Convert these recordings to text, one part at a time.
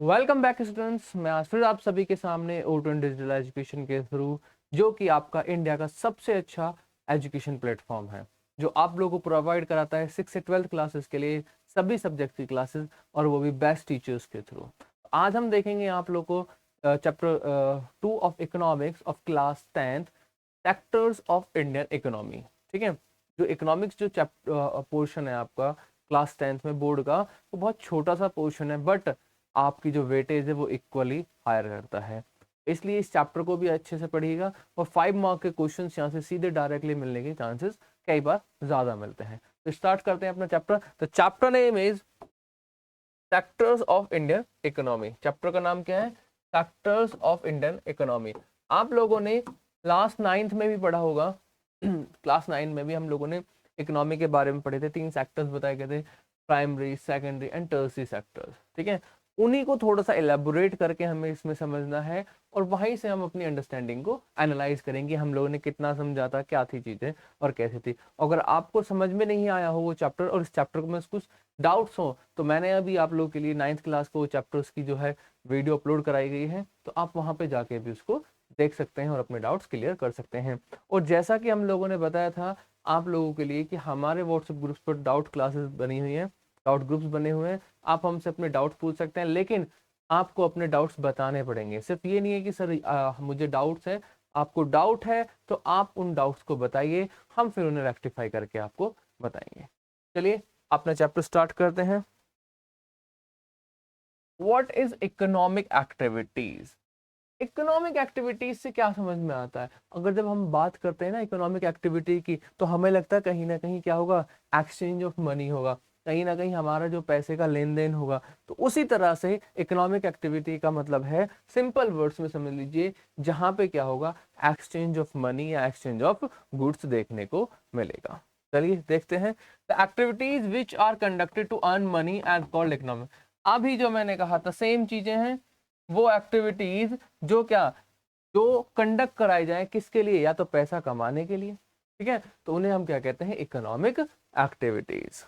Welcome back students. मैं आज फिर आप सभी के सामने O2 डिजिटल एजुकेशन के थ्रू, जो कि आपका इंडिया का सबसे अच्छा एजुकेशन प्लेटफॉर्म है, जो आप लोगों को प्रोवाइड कराता है 6 से 12 क्लासेस के लिए सभी सब्जेक्ट की क्लासेस, और वो भी बेस्ट टीचर्स के थ्रू। आज हम देखेंगे आप लोग को chapter 2 of economics of class 10th, sectors of Indian economy. ठीक है, जो इकोनॉमिक्स जो चैप्टर पोर्शन है आपका क्लास 10th में बोर्ड का, वो बहुत छोटा सा पोर्शन है, बट आपकी जो वेटेज है वो इक्वली हायर करता है। इसलिए इस चैप्टर को भी अच्छे से पढ़िएगा, और 5 मार्क के क्वेश्चन यहाँ से सीधे डायरेक्टली मिलने के चांसेस कई बार ज्यादा मिलते हैं। तो स्टार्ट करते हैं अपना चैप्टर। तो chapter name is sectors of Indian economy. Chapter का नाम क्या है? Sectors of Indian economy. आप लोगों ने क्लास 9th में भी पढ़ा होगा। क्लास 9 में भी हम लोगों ने इकोनॉमी के बारे में पढ़े थे। 3 सेक्टर्स बताए गए थे, primary, secondary and tertiary sectors. ठीक है, उन्हीं को थोड़ा सा एलेबोरेट करके हमें इसमें समझना है, और वहीं से हम अपनी अंडरस्टैंडिंग को एनालाइज करेंगे, हम लोगों ने कितना समझा था, क्या थी चीजें और कैसी थी। अगर आपको समझ में नहीं आया हो वो चैप्टर, और इस चैप्टर में कुछ डाउट्स हो, तो मैंने अभी आप लोगों के लिए 9th क्लास को चैप्टर्स की जो है वीडियो अपलोड कराई गई है, तो आप वहां पे जाके भी उसको देख सकते हैं और अपने डाउट्स क्लियर कर सकते हैं। और जैसा कि हम लोगों ने बताया था आप लोगों के लिए कि हमारे व्हाट्सएप ग्रुप्स पर डाउट क्लासेस बनी हुई हैं, डाउट ग्रुप्स बने हुए हैं, आप हमसे अपने डाउट पूछ सकते हैं, लेकिन आपको अपने डाउट्स बताने पड़ेंगे। सिर्फ ये नहीं है कि सर मुझे डाउट्स है। आपको डाउट है तो आप उन डाउट्स को बताइए, हम फिर उन्हें रेक्टिफाई करके आपको बताएंगे। चलिए अपना चैप्टर स्टार्ट करते हैं। What is economic activities? Economic activities से क्या समझ में आता है? अगर जब हम बात करते हैं ना इकोनॉमिक एक्टिविटी की, तो हमें लगता है कहीं ना कहीं क्या होगा, एक्सचेंज ऑफ मनी होगा, कहीं ना कहीं हमारा जो पैसे का लेन देन होगा। तो उसी तरह से इकोनॉमिक एक्टिविटी का मतलब है, सिंपल वर्ड्स में समझ लीजिए, जहां पे क्या होगा, एक्सचेंज ऑफ मनी या एक्सचेंज ऑफ गुड्स देखने को मिलेगा। चलिए देखते हैं। The activities which are conducted to earn money and called economic. अभी जो मैंने कहा था सेम चीजें हैं, वो एक्टिविटीज जो क्या, जो कंडक्ट कराई जाए किसके लिए, या तो पैसा कमाने के लिए, ठीक है, तो उन्हें हम क्या कहते हैं, economic activities.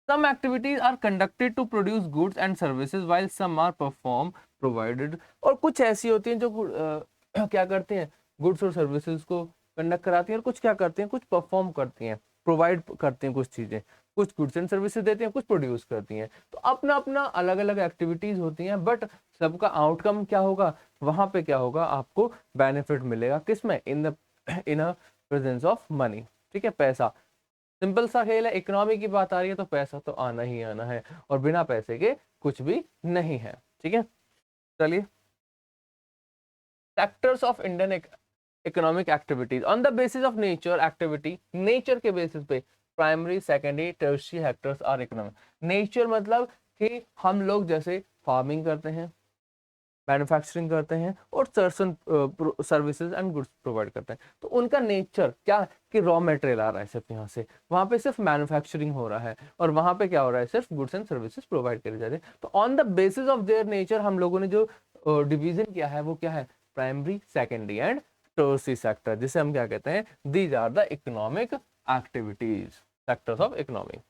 Some activities are conducted to produce goods and services while some are perform provided. और कुछ ऐसी होती हैं जो क्या करती हैं, गुड्स और सर्विसेज को कंडक्ट कराती हैं, और कुछ क्या करती हैं, कुछ परफॉर्म करती हैं, प्रोवाइड करती हैं कुछ चीजें, कुछ गुड्स एंड सर्विसेज देती हैं, कुछ प्रोड्यूस करती हैं। तो अपना अपना अलग अलग एक्टिविटीज होती हैं, बट सबका आउटकम क्या होगा, वहां पे क्या होगा, आपको बेनिफिट मिलेगा किसमें, इन अ प्रेजेंस ऑफ मनी। ठीक है, पैसा। सिंपल सा खेल है, इकोनॉमी की बात आ रही है तो पैसा तो आना ही आना है, और बिना पैसे के कुछ भी नहीं है। ठीक है, चलिए। Sectors of Indian economic activities on the basis of nature activity. Nature के बेसिस पे primary, secondary, tertiary sectors are economic. Nature मतलब कि हम लोग जैसे फार्मिंग करते हैं, मैन्युफैक्चरिंग करते हैं, और सर्सन सर्विसेज एंड गुड्स प्रोवाइड करते हैं। तो उनका नेचर क्या, कि रॉ मटेरियल आ रहा है सिर्फ यहाँ से, वहां पे सिर्फ मैन्युफैक्चरिंग हो रहा है, और वहां पे क्या हो रहा है, सिर्फ गुड्स एंड सर्विसेज प्रोवाइड करे जा रहे हैं। तो on the basis of their nature हम लोगों ने जो डिवीजन किया है वो क्या है, primary, secondary and tertiary sector, जिसे हम क्या कहते हैं, these are the economic activities, sectors of economy.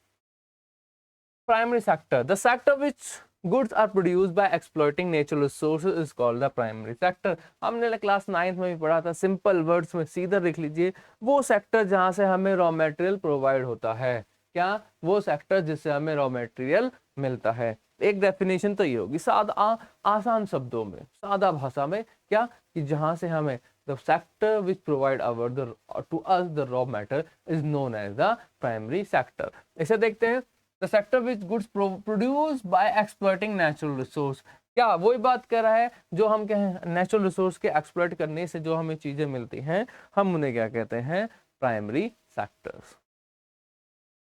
Primary sector, the sector which goods are produced by exploiting natural resources is called the primary sector। हमने क्लास 9th में भी पढ़ा था, सिंपल वर्ड्स में सीधा लिख लीजिए, वो सेक्टर जहां से हमें रॉ मटेरियल प्रोवाइड होता है। क्या, वो सेक्टर जिससे हमें रॉ मटेरियल मिलता है। एक डेफिनेशन तो ये होगी सादा, आसान शब्दों में, सादा भाषा में, क्या, कि जहां से हमें, the sector which provide our the to us the raw matter is known as the primary sector। इसे देखते हैं, the sector which goods produce by exploiting natural resource. क्या वही बात कर रहा है, जो हम कहें नेचुरल रिसोर्स के एक्सप्लॉइट करने से जो हमें चीजें मिलती हैं, हम उन्हें क्या कहते हैं, primary sectors.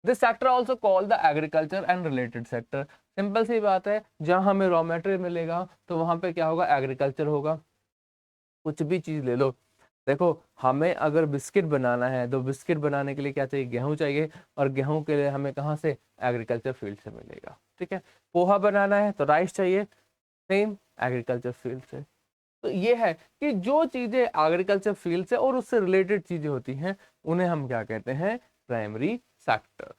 This sector also call the agriculture and related sector. Simple सी बात है, जहां हमें रॉ मटेरियल मिलेगा तो वहां पे क्या होगा, एग्रीकल्चर होगा। कुछ भी चीज ले लो, देखो, हमें अगर बिस्किट बनाना है तो बिस्किट बनाने के लिए क्या चाहिए, गेहूं चाहिए, और गेहूं के लिए हमें कहाँ से, एग्रीकल्चर फील्ड से मिलेगा। ठीक है, पोहा बनाना है तो राइस चाहिए, सेम एग्रीकल्चर फील्ड से। तो ये है कि जो चीजें एग्रीकल्चर फील्ड से और उससे रिलेटेड चीजें होती हैं, उन्हें हम क्या कहते हैं, primary sector.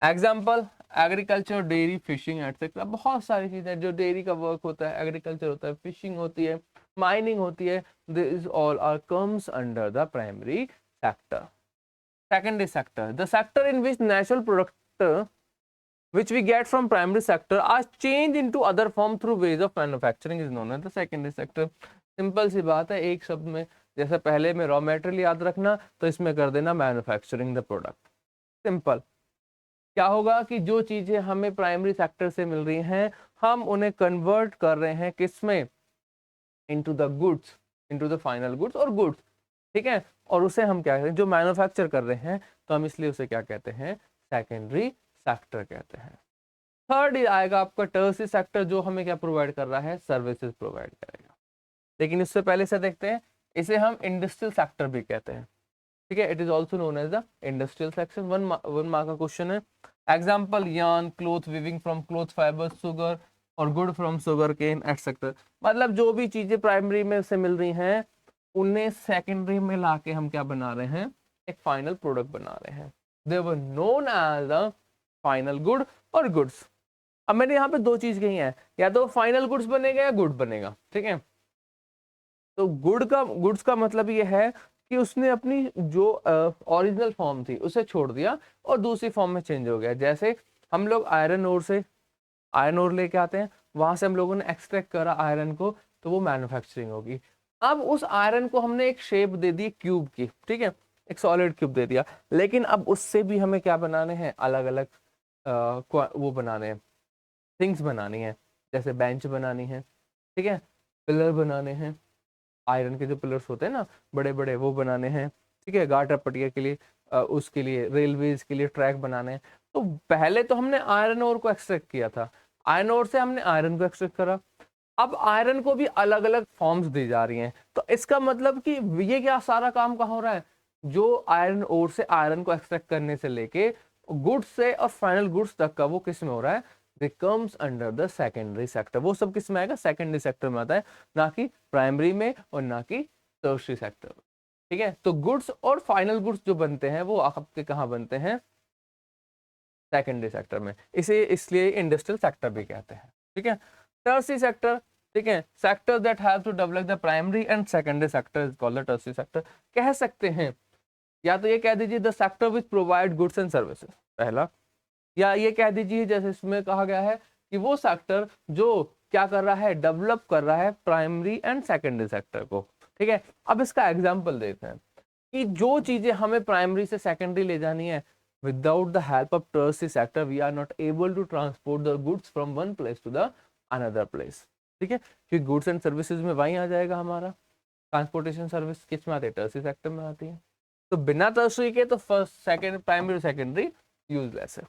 Example, agriculture, dairy, fishing etcetera, बहुत सारी चीजें जो डेयरी का वर्क होता है, एग्रीकल्चर होता है, फिशिंग होती है, माइनिंग होती है, this all are comes under the primary sector. Secondary sector, the sector in which natural product which we get from primary sector are changed into other form through ways of manufacturing is known as the secondary sector. Simple सी बात है, एक शब्द में, जैसे पहले में raw material याद रखना, तो इसमें कर देना मैन्युफैक्चरिंग द प्रोडक्ट. सिंपल. क्या होगा कि जो चीजें हमें प्राइमरी सेक्टर से मिल रही हैं, हम उन्हें कन्वर्ट कर रहे हैं किसमें, into the goods, into the final goods और गुड्स. ठीक है, और उसे हम क्या कहते हैं, जो मैन्युफैक्चर कर रहे हैं, तो हम इसलिए उसे क्या कहते हैं, सेकेंडरी सेक्टर कहते हैं. थर्ड आएगा आपका टर्शियरी सेक्टर, जो हमें क्या प्रोवाइड कर रहा है, सर्विसेज प्रोवाइड करेगा. लेकिन इससे पहले से देखते हैं, इसे हम इंडस्ट्रियल सेक्टर भी कहते हैं. ठीक है, it is also known as the industrial section. One mark का क्वेश्चन है. Example, yarn, cloth weaving from cloth fibre, sugar और गुड फ्रॉम शुगर केन एटसेट्रा. मतलब जो भी चीजें प्राइमरी में से मिल रही हैं, उन्हें सेकेंडरी में लाके हम क्या बना रहे हैं, एक फाइनल प्रोडक्ट बना रहे हैं. They were known as the final good और गुड्स. अब मैंने यहाँ पे दो चीज कही है, या तो फाइनल गुड्स बनेगा या गुड बनेगा. ठीक है, तो गुड्स का मतलब ये है कि उसने अपनी जो ओरिजिनल फॉर्म थी उसे छोड़ दिया और दूसरी फॉर्म में चेंज हो गया. जैसे हम लोग आयरन ओर लेके आते हैं, वहां से हम लोगों ने एक्सट्रैक्ट करा आयरन को, तो वो मैन्युफैक्चरिंग होगी. अब उस आयरन को हमने एक शेप दे दी क्यूब की. ठीक है, एक सॉलिड क्यूब दे दिया, लेकिन अब उससे भी हमें क्या बनाने हैं, अलग अलग वो बनाने हैं, थिंग्स बनानी है. जैसे बेंच बनानी है, ठीक है, पिलर बनाने हैं, आयरन के जो पिलर्स होते हैं ना बड़े बड़े, वो बनाने हैं. ठीक है, गाटर पटिया के लिए, उसके लिए रेलवेज के लिए ट्रैक बनाने हैं. तो पहले तो हमने आयरन ओर को एक्सट्रैक्ट किया था, आयरन ओर से हमने आयरन को एक्सट्रैक्ट करा. अब आयरन को भी अलग अलग फॉर्म्स दी जा रही हैं. तो इसका मतलब कि ये क्या सारा काम कहाँ हो रहा है, जो आयरन ओर से आयरन को एक्सट्रैक्ट करने से लेके गुड्स से और फाइनल गुड्स तक का, वो किस में हो रहा है, it comes under the secondary sector. वो सब किस में आएगा, सेकेंडरी सेक्टर में आता है, ना कि प्राइमरी में और ना कि टर्शियरी सेक्टर में. ठीक है, तो गुड्स और फाइनल गुड्स जो बनते हैं, वो आपके कहाँ बनते हैं, सेकेंडरी सेक्टर में. इसे इसलिए इंडस्ट्रियल सेक्टर भी कहते हैं. ठीक है, टर्शियरी सेक्टर. ठीक है, sector that have to develop the primary and secondary sector is called the tertiary sector. कह सकते हैं, या तो ये कह दीजिए the sector which provide goods and services, पहला, या ये कह दीजिए जैसे इसमें कहा गया है कि वो सेक्टर जो क्या कर रहा है, डेवलप कर रहा है प्राइमरी एंड सेकेंडरी सेक्टर को. ठीक है, अब इसका एग्जांपल देखते हैं कि जो चीजें हमें प्राइमरी से सेकेंडरी ले जानी है, without the help of tertiary sector we are not able to transport the goods from one place to the another place. ठीक है, क्योंकि गुड्स एंड सर्विसेज में वहीं आ जाएगा हमारा. ट्रांसपोर्टेशन सर्विस किस में आती है, टर्शियरी सेक्टर में आती है. तो बिना टर्शियरी के तो first second primary secondary useless है.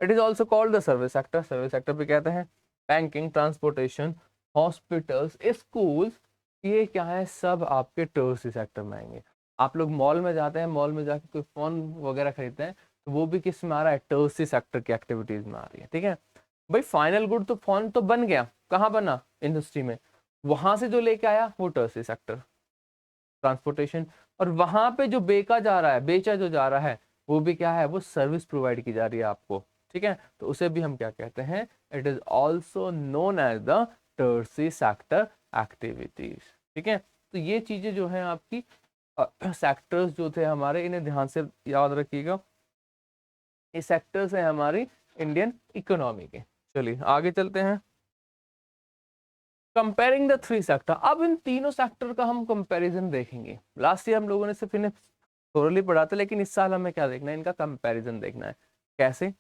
It is also called the service sector. Service sector भी कहते हैं. बैंकिंग, ट्रांसपोर्टेशन, हॉस्पिटल्स, स्कूल्स, ये क्या है, सब आपके टर्शियरी सेक्टर में आएंगे. आप लोग मॉल में जाते हैं, मॉल में जाके कोई फोन वगैरह खरीदते हैं, तो वो भी किस में आ रहा है, टर्शियरी सेक्टर की एक्टिविटीज में आ रही है. ठीक है भाई, फाइनल गुड तो फोन तो बन गया, कहाँ बना, इंडस्ट्री में, वहां से जो लेके आया वो टर्शियरी सेक्टर, ट्रांसपोर्टेशन. और वहां पे जो बेचा जा रहा है, वो भी क्या है, वो सर्विस प्रोवाइड की जा रही है आपको. ठीक है, तो उसे भी हम क्या कहते हैं, it is also known as the tertiary sector activities. ठीक है, तो ये चीजें जो है आपकी सेक्टर्स जो थे हमारे, इन्हें ध्यान से याद रखिएगा. ये सेक्टर्स है हमारी इंडियन इकोनॉमी के. चलिए आगे चलते हैं. Comparing the three sector. अब इन तीनों सेक्टर का हम कंपैरिजन देखेंगे. लास्ट ईयर हम लोगों ने सिर्फ इन्हें थोरली पढ़ा था, लेकिन इस साल हमें क्या देखना है, इनका कंपैरिजन देखना है. कैसे?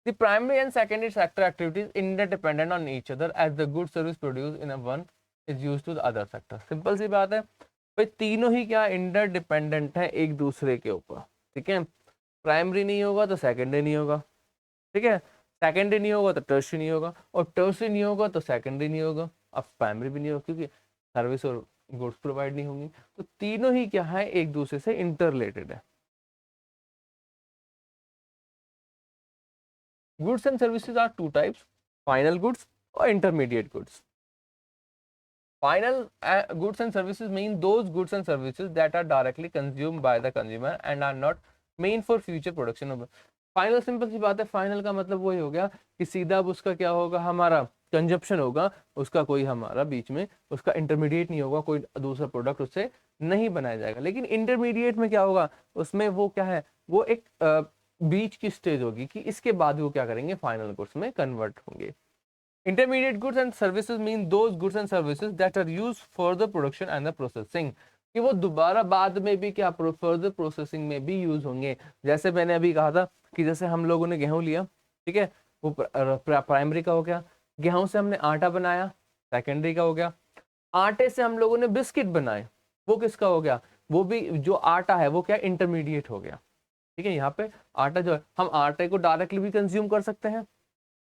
The primary and secondary sector activities interdependent on each other as the good service produced in a one is used to the other sector. Simple सी बात है भाई, तीनों ही क्या इंटरडिपेंडेंट है एक दूसरे के ऊपर. ठीक है, प्राइमरी नहीं होगा तो सेकेंडरी नहीं होगा. ठीक है, सेकेंडरी नहीं होगा तो टर्शियरी नहीं होगा, और टर्शियरी नहीं होगा तो सेकेंडरी नहीं होगा, अब प्राइमरी भी नहीं होगा, क्योंकि सर्विस और गुड्स प्रोवाइड नहीं होंगी. तो तीनों ही क्या है, एक दूसरे से इंटर रिलेटेड है. Goods and services are two types: final goods or intermediate goods. Final goods and services mean those goods and services that are directly consumed by the consumer and are not meant for future production of. Final simple सी बात है, final का मतलब वही हो गया कि सीधा अब उसका क्या होगा, हमारा कंजप्शन होगा, उसका कोई हमारा बीच में उसका इंटरमीडिएट नहीं होगा, कोई दूसरा प्रोडक्ट उससे नहीं बनाया जाएगा। लेकिन इंटरमीडिएट में क्या होगा, उसमें वो क्या है, वो एक बीच की स्टेज होगी कि इसके बाद वो क्या करेंगे, फाइनल गुड्स में कन्वर्ट होंगे। Intermediate goods and services mean those goods and services that are used for the production and the processing, कि वो दोबारा बाद में भी क्या फर्दर प्रोसेसिंग में भी यूज होंगे। जैसे मैंने अभी कहा था कि जैसे हम लोगों ने गेहूं लिया, ठीक है, वो प्राइमरी का हो गया, गेहूं से हमने आटा बनाया, सेकेंडरी का हो गया। आटे से हम लोगों ने बिस्किट बनाए, वो किसका हो गया, वो भी जो आटा है वो क्या इंटरमीडिएट हो गया। ठीक है, यहाँ पे आटा जो है, हम आटे को डायरेक्टली भी कंज्यूम कर सकते हैं,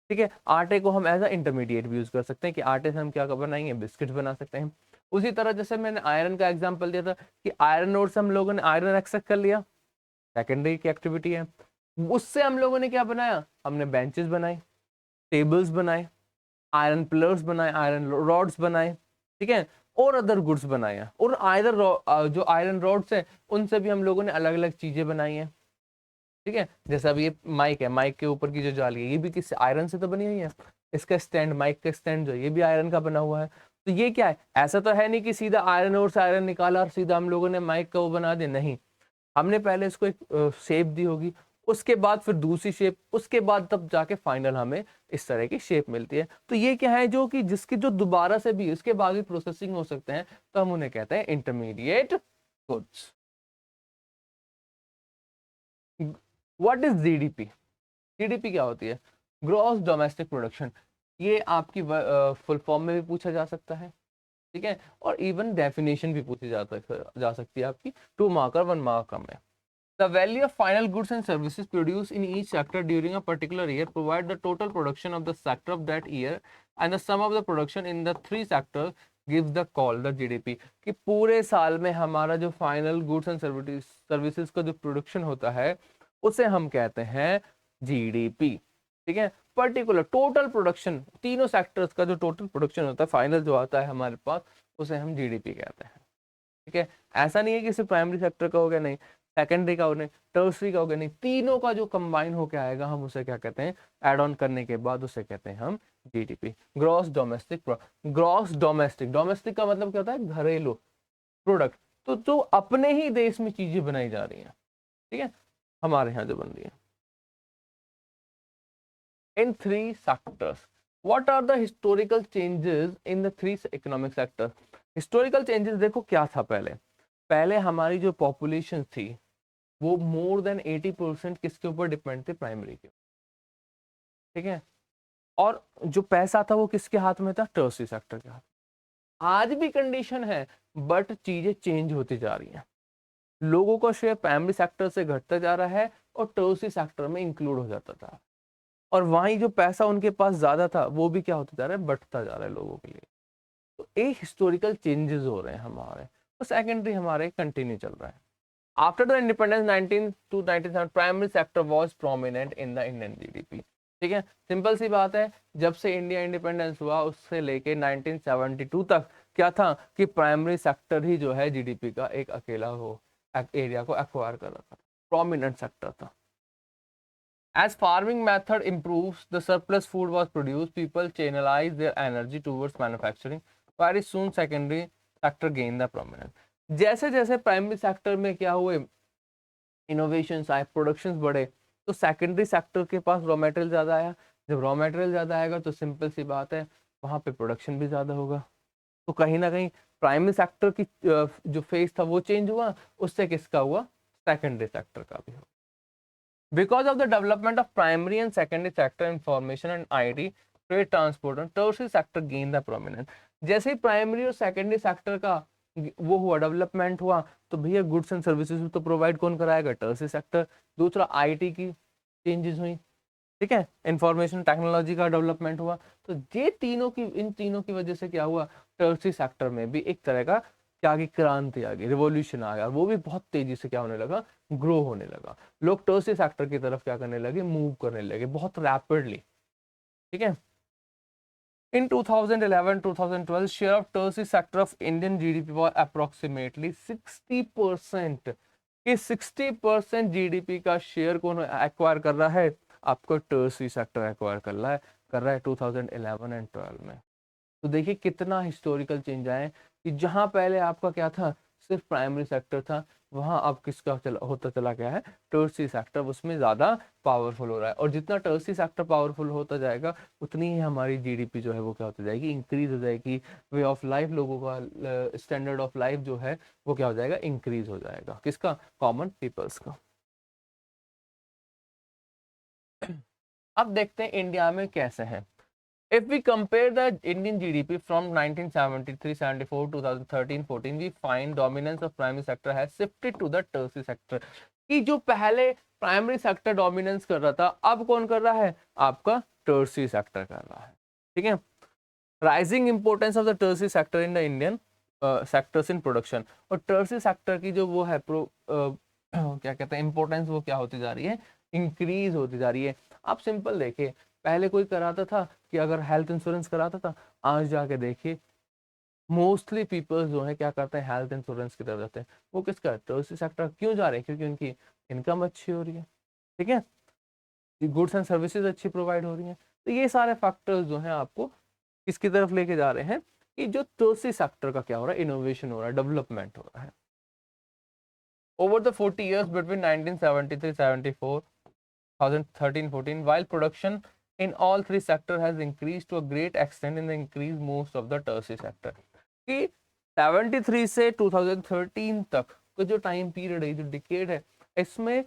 ठीक है, आटे को हम एज अ इंटरमीडिएट भी यूज कर सकते हैं कि आटे से हम क्या बनाएंगे, बिस्किट बना सकते हैं। उसी तरह जैसे मैंने आयरन का एग्जांपल दिया था कि आयरन ओर से हम लोगों ने आयरन एक्सट्रैक्ट कर लिया, सेकेंडरी की एक्टिविटी है। उससे हम लोगों ने क्या बनाया, हमने बेंचेस बनाए, टेबल्स बनाए, आयरन पिलर्स बनाए, आयरन रॉड्स बनाए, ठीक है, और अदर गुड्स बनाए। और आयरन जो आयरन रॉड्स है उनसे भी हम लोगों ने अलग अलग चीजें बनाई हैं, ठीक है। जैसे अब ये माइक है, माइक के ऊपर की जो जाली है ये भी किस आयरन से तो बनी हुई है। इसका स्टैंड, माइक का स्टैंड जो है ये भी आयरन का बना हुआ है। तो ये क्या है, ऐसा तो है नहीं कि सीधा आयरन और से आयरन निकाला और सीधा हम लोगों ने माइक का वो बना दिया, नहीं। हमने पहले इसको एक शेप दी होगी, उसके बाद फिर दूसरी शेप, उसके बाद तब जाके फाइनल हमें इस तरह की शेप मिलती है। तो ये क्या है, जो कि जिसकी जो दोबारा से भी इसके बाद भी प्रोसेसिंग हो सकते हैं, तो हम उन्हें कहते हैं intermediate goods. What is GDP? GDP क्या होती है, ग्रॉस डोमेस्टिक प्रोडक्शन। ये आपकी फुल फॉर्म में भी पूछा जा सकता है, ठीक है, और इवन डेफिनेशन भी पूछी जा सकती है आपकी 2 मार्क और 1 मार्क में। The value of final goods and services produced in each sector during a particular year provide the total production of the sector of that year, and the sum of the production in the 3 sectors gives the call the GDP। कि पूरे साल में हमारा जो final goods and services का जो production होता है उसे हम कहते हैं जीडीपी, ठीक है। पर्टिकुलर टोटल प्रोडक्शन, तीनों सेक्टर्स का जो टोटल प्रोडक्शन होता है फाइनल जो आता है हमारे पास, उसे हम जीडीपी कहते हैं, ठीक है। ऐसा नहीं है कि सिर्फ प्राइमरी सेक्टर का हो गया, नहीं, सेकेंडरी का हो नहीं, टर्सरी का हो गया नहीं, तीनों का जो कंबाइन होकर आएगा हम उसे क्या कहते हैं, एड ऑन करने के बाद उसे कहते हैं हम GDP, gross domestic. Gross domestic, domestic का मतलब क्या होता है, घरेलू प्रोडक्ट, तो जो अपने ही देश में चीजें बनाई जा रही हैं, ठीक है, हमारे यहाँ जो बन रही है। इन 3 sectors, what are the historical changes in the 3 economic sector? Historical changes देखो क्या था, पहले हमारी जो पॉपुलेशन थी वो मोर देन 80% किसके ऊपर डिपेंड थे, प्राइमरी के, ठीक है। और जो पैसा था वो किसके हाथ में था, टर्सरी सेक्टर के हाथ। आज भी कंडीशन है, बट चीजें चेंज होती जा रही हैं, लोगों का शेयर प्राइमरी सेक्टर से घटता जा रहा है और टर्सरी सेक्टर में इंक्लूड हो जाता था, और वहीं जो पैसा उनके पास ज्यादा था वो भी क्या होता जा रहा है, बढ़ता जा रहा है लोगों के लिए। तो एक हिस्टोरिकल चेंजेस हो रहे हैं हमारे, और सेकेंडरी हमारे कंटिन्यू चल रहा है। After the independence 19 to 97, primary sector was prominent in the Indian GDP, ठीक है। सिंपल सी बात है, जब से इंडिया इंडिपेंडेंस हुआ उससे लेके 1972 तक क्या था कि प्राइमरी सेक्टर ही जो है जीडीपी का एक अकेला हो एरिया को एक्वायर कर रखा था, प्रोमिनेंट सेक्टर था। As farming method improves, the surplus food was produced, people channelized their energy towards manufacturing. Very soon secondary sector gained the prominence. जैसे जैसे प्राइमरी सेक्टर में क्या हुए, इनोवेशंस आए, प्रोडक्शंस बढ़े, तो सेकेंडरी सेक्टर के पास रॉ मटेरियल ज़्यादा आया। जब रॉ मटेरियल ज़्यादा आएगा तो सिंपल सी बात है वहाँ पे प्रोडक्शन भी ज़्यादा होगा। तो कहीं ना कहीं प्राइमरी सेक्टर की जो फेज था वो चेंज हुआ, उससे किसका हुआ, सेकेंडरी सेक्टर का भी हुआ। Because of the development of primary and secondary sector information and IT, trade, transport and tertiary sector gain the prominence। जैसे ही प्राइमरी और सेकेंडरी सेक्टर का वो हुआ, डेवलपमेंट हुआ, तो भैया गुड्स एंड सर्विसेज तो प्रोवाइड कौन कराएगा, टर्सरी सेक्टर। दूसरा आईटी की चेंजेस हुई, ठीक है, इंफॉर्मेशन टेक्नोलॉजी का डेवलपमेंट हुआ। तो ये इन तीनों की वजह से क्या हुआ, टर्सरी सेक्टर में भी एक तरह का क्या की क्रांति आ गई, रिवॉल्यूशन आ गया, वो भी बहुत तेजी से क्या होने लगा, ग्रो होने लगा। लोग टर्सरी सेक्टर की तरफ क्या करने लगे, मूव करने लगे बहुत रैपिडली, ठीक है। In 2011-2012, share of tertiary sector of Indian GDP was approximately 60%। कि 60% जीडीपी का शेयर कौन एक्वायर कर रहा है, आपको टर्सरी सेक्टर एक्वायर कर रहा है 2011 एंड 12 में। तो देखिए कितना हिस्टोरिकल चेंज आए कि जहां पहले आपका क्या था, सिर्फ प्राइमरी सेक्टर था, वहां अब किसका होता चला गया है, टर्सरी सेक्टर उसमें ज्यादा पावरफुल हो रहा है। और जितना टर्सरी सेक्टर पावरफुल होता जाएगा उतनी ही हमारी जीडीपी जो है वो क्या होती जाएगी, इंक्रीज हो जाएगी। वे ऑफ लाइफ, लोगों का स्टैंडर्ड ऑफ लाइफ जो है वो क्या हो जाएगा, इंक्रीज हो जाएगा। किसका, कॉमन पीपल्स का। अब देखते हैं इंडिया में कैसे है। If we compare the Indian GDP from 1973-74, 2013-14, we find dominance of primary sector has shifted to the tertiary sector। कि जो पहले प्राइमरी सेक्टर डोमिनेंस कर रहा था, अब कौन कर रहा है, आपका टर्सरी सेक्टर कर रहा है। ठीक है, rising importance of the tertiary sector in the Indian sectors in production. और टर्सरी सेक्टर की जो वो है क्या कहते हैं इंपोर्टेंस, वो क्या होती जा रही है, इंक्रीज होती जा रही है। आप सिंपल देखिए, पहले कोई कराता था कि अगर हेल्थ इंश्योरेंस कराता था, आज जाके देखिए मोस्टली पीपल्स जो है क्या करते हैं, हेल्थ इंश्योरेंस की तरफ जाते हैं। वो किसका, टर्सरी सेक्टर क्यों जा रहे हैं, क्योंकि उनकी इनकम अच्छी हो रही है। ठीक है, गुड्स एंड सर्विसेज अच्छी प्रोवाइड हो रही हैं। तो ये सारे फैक्टर्स जो हैं आपको किसकी तरफ लेके जा रहे हैं, कि जो टर्सरी सेक्टर का क्या हो रहा है, इनोवेशन हो रहा है, डेवलपमेंट हो रहा है। Over the 40 years between 1973-74, 2013-14, while production in all three sectors has increased to a great extent in the increase most of the tertiary sector। कि 73 से 2013 तक का जो टाइम पीरियड है, जो डिकेड है, इसमें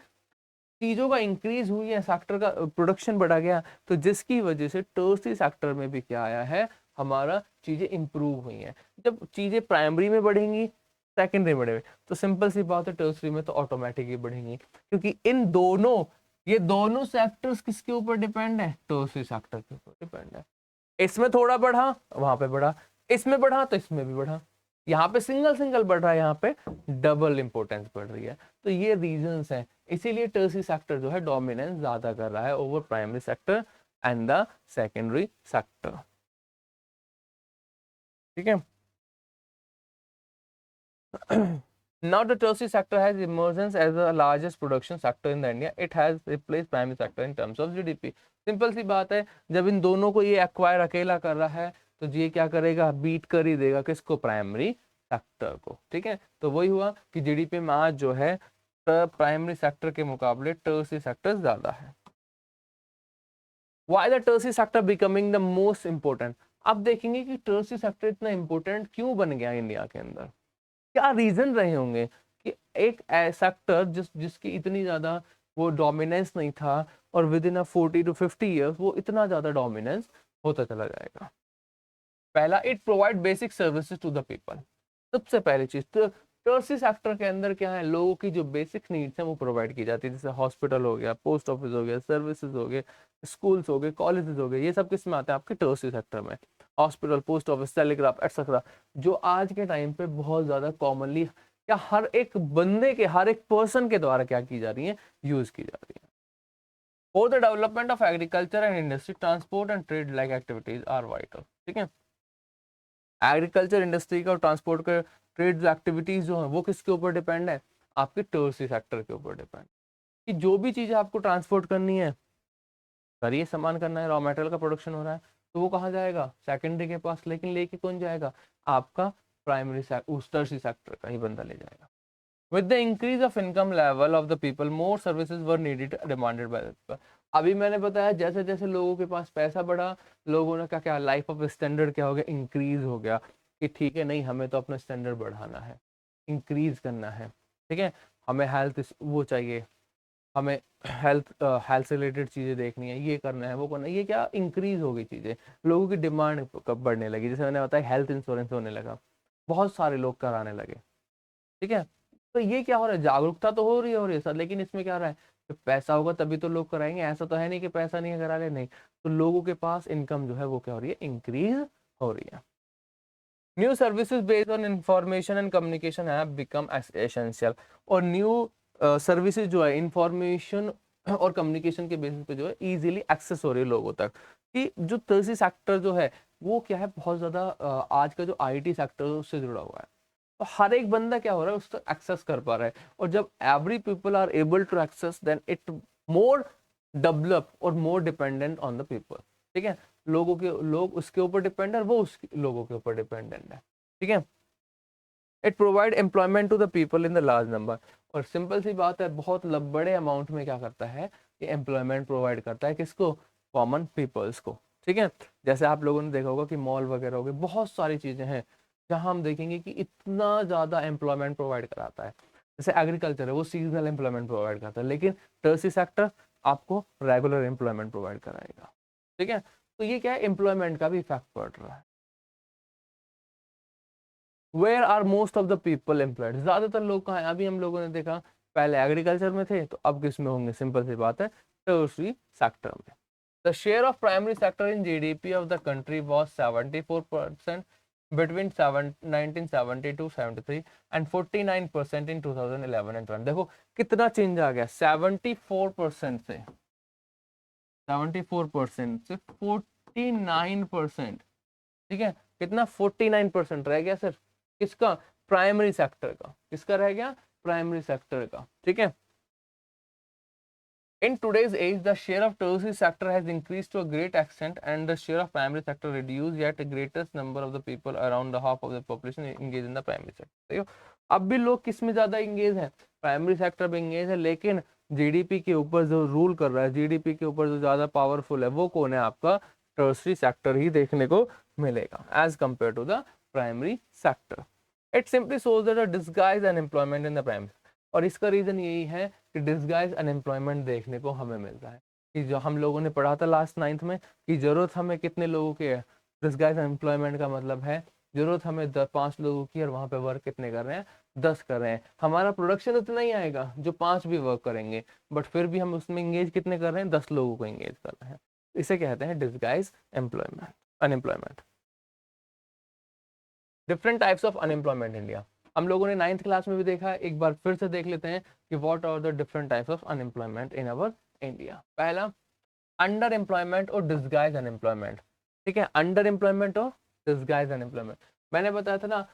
चीजों का इंक्रीज हुई है, सेक्टर का प्रोडक्शन बढ़ा गया, तो जिसकी वजह से टर्सरी सेक्टर में भी क्या आया है, हमारा चीजें इंप्रूव हुई हैं। जब चीजें प्राइमरी में बढ़ेंगी, सेकेंडरी में बढ़ेंगी, तो सिंपल सी बात है टर्सरी में तो ऑटोमेटिक ही बढ़ेंगी, क्योंकि इन दोनों, ये दोनों सेक्टर्स किसके ऊपर डिपेंड है, टर्सरी सेक्टर के ऊपर डिपेंड है। इसमें थोड़ा बढ़ा, वहां पे बढ़ा, इसमें बढ़ा तो इसमें भी बढ़ा। यहाँ पे सिंगल सिंगल बढ़ रहा है, यहाँ पे डबल इंपोर्टेंस बढ़ रही है। तो ये रीजंस हैं, इसीलिए टर्सरी सेक्टर जो है डोमिनेंस ज्यादा कर रहा है over primary sector and the secondary sector. ठीक है, now the tertiary sector has emergence as the largest production sector in the India। It has replaced primary sector in terms of GDP। Simple सी बात है, जब इन दोनों को ये acquire अकेला कर रहा है, तो ये क्या करेगा, बीट कर ही देगा किसको, प्राइमरी सेक्टर को। ठीक है, तो वही हुआ कि जीडीपी में आज जो है प्राइमरी सेक्टर के मुकाबले टर्सरी सेक्टर ज्यादा है। Why the tertiary sector becoming the most important। अब देखेंगे कि टर्सरी सेक्टर इतना इंपॉर्टेंट क्यों बन गया इंडिया के अंदर, क्या रीजन रहे होंगे कि एक सेक्टर जिसकी इतनी ज्यादा वो डोमिनेंस नहीं था, और विद इन 40 to 50 ईयर्स वो इतना ज्यादा डोमिनेंस होता चला जाएगा। पहला, it provide basic services to the people. सबसे पहली चीज तो टर्सरी सेक्टर के अंदर क्या है, लोगों की जो बेसिक नीड्स हैं वो प्रोवाइड की जाती है, जैसे हॉस्पिटल हो गया, पोस्ट ऑफिस हो गया, सर्विसेज हो गए, स्कूल्स हो गए, कॉलेजेस हो गए, ये सब किस में आते हैं, आपके टर्सरी सेक्टर में। Hospital, post office, telegraph etcetera, जो आज के टाइम पे बहुत ज्यादा कॉमनली क्या हर एक बंदे के, हर एक पर्सन के द्वारा क्या की जा रही है, यूज की जा रही है। For the development of agriculture and industry, transport and trade like activities are vital. ठीक है, एग्रीकल्चर इंडस्ट्री का और ट्रांसपोर्ट का ट्रेड एक्टिविटीज जो है वो किसके ऊपर डिपेंड है, आपके टर्सरी सेक्टर के ऊपर डिपेंड। कि जो भी चीजें आपको ट्रांसपोर्ट करनी है, करिए, सामान करना है, रॉ मटेरियल का प्रोडक्शन हो रहा है, तो वो कहाँ जाएगा, सेकेंडरी के पास, लेकिन लेके कौन जाएगा, आपका प्राइमरी टर्सरी सेक्टर का ही बंदा ले जाएगा। With the increase of income level of the people, more services were needed demanded by the people. अभी मैंने बताया जैसे जैसे लोगों के पास पैसा बढ़ा, लोगों ने क्या क्या लाइफ ऑफ स्टैंडर्ड क्या हो गया, इंक्रीज हो गया, कि ठीक है नहीं, हमें तो अपना स्टैंडर्ड बढ़ाना है, इंक्रीज करना है। ठीक है, हमें हेल्थ वो चाहिए, हमें हेल्थ से रिलेटेड चीज़ें देखनी है, ये करना है, वो करना है, ये क्या इंक्रीज हो गई चीज़ें, लोगों की डिमांड कब बढ़ने लगी। जैसे मैंने बताया हेल्थ इंश्योरेंस होने लगा, बहुत सारे लोग कराने लगे। ठीक है, तो ये क्या हो रहा है, जागरूकता तो हो रही है सर, लेकिन इसमें क्या हो रहा है, कि पैसा होगा तभी तो लोग कराएंगे, ऐसा तो है नहीं कि पैसा नहीं है करा ले, नहीं। तो लोगों के पास इनकम जो है वो क्या हो रही है, इंक्रीज हो रही है। New services based on information and communication have become essential. और न्यू सर्विसेज जो है इंफॉर्मेशन और कम्युनिकेशन के बेसिस पे जो है इजीली एक्सेस हो रही है लोगों तक। कि जो टर्सरी सेक्टर जो है वो क्या है, बहुत ज़्यादा आज का जो आईटी सेक्टर है उससे जुड़ा हुआ है। तो हर एक बंदा क्या हो रहा है, उसको एक्सेस कर पा रहा है। और जब every people are able to access, then it more develop और more dependent on the people. ठीक है, लोग उसके ऊपर डिपेंड है, वो उस लोगों के ऊपर डिपेंडेंट है। ठीक है, it provide employment to the people in the large number. और सिंपल सी बात है, बहुत बड़े अमाउंट में क्या करता है, ये एम्प्लॉयमेंट प्रोवाइड करता है किसको, कॉमन पीपल्स को। ठीक है, जैसे आप लोगों ने देखा होगा कि मॉल वगैरह हो गए, बहुत सारी चीजें हैं जहां हम देखेंगे कि इतना ज्यादा एम्प्लॉयमेंट प्रोवाइड कराता है। जैसे एग्रीकल्चर है, वो सीजनल एम्प्लॉयमेंट प्रोवाइड करता है, लेकिन टर्सी सेक्टर आपको रेगुलर एम्प्लॉयमेंट प्रोवाइड कराएगा। ठीक है, तो ये क्या है, एम्प्लॉयमेंट का भी इफेक्ट पड़ रहा है। Where are most of the people employed, ज्यादातर लोग कहाँ हैं, अभी हम लोगों ने देखा पहले एग्रीकल्चर में थे, तो अब किस में होंगे, सिंपल सी बात है, टर्शरी सेक्टर में। The share of primary sector in GDP of the country was 74% between 1972-73 and 49% in 2011 and 20। देखो कितना चेंज आ गया, 74% से 74% से 49%। ठीक है, कितना, 49% रह गया सर, किसका, प्राइमरी सेक्टर का, किसका रह गया, प्राइमरी सेक्टर का। ठीक है, in today's age the share of tertiary sector has increased to a great extent and the share of primary sector reduced, yet the greatest number of the people, around the half of the population, engaged in the primary sector। देखो अब भी लोग किस में ज्यादा engage है, primary sector में engage है, लेकिन जीडीपी के ऊपर जो रूल कर रहा है, जीडीपी के ऊपर जो ज्यादा पावरफुल है, वो कौन है, आपका टर्सरी सेक्टर ही देखने को मिलेगा as compare to the primary sector. It simply shows that a disguise unemployment in the primary. और इसका रीजन यही है कि डिस्गाइज अनएम्प्लॉयमेंट देखने को हमें मिलता है, कि जो हम लोगों ने पढ़ा था लास्ट 9th में कि जरूरत हमें कितने लोगों की है, डिस्गाइज अनएम्प्लॉयमेंट का मतलब है जरूरत हमें 5 लोगों की, और वहां पे वर्क कितने कर रहे हैं, 10 कर रहे हैं। हमारा प्रोडक्शन उतना ही आएगा जो 5 भी वर्क करेंगे, बट फिर भी हम उसमें इंगेज कितने कर रहे हैं, 10 लोगों को इंगेज कर रहे हैं। इसे कहते हैं disguise employment, unemployment. Different types of unemployment India, हम लोगों ने 9th क्लास में भी देखा है, एक बार फिर से देख लेते हैं कि what are the different types of unemployment in our India. पहला, अंडर एम्प्लॉयमेंट और डिस्गाइज अनएम्प्लॉयमेंट। ठीक है, अंडर एम्प्लॉयमेंट और डिस्गाइज अनएम्प्लॉयमेंट। मैंने बताया था ना,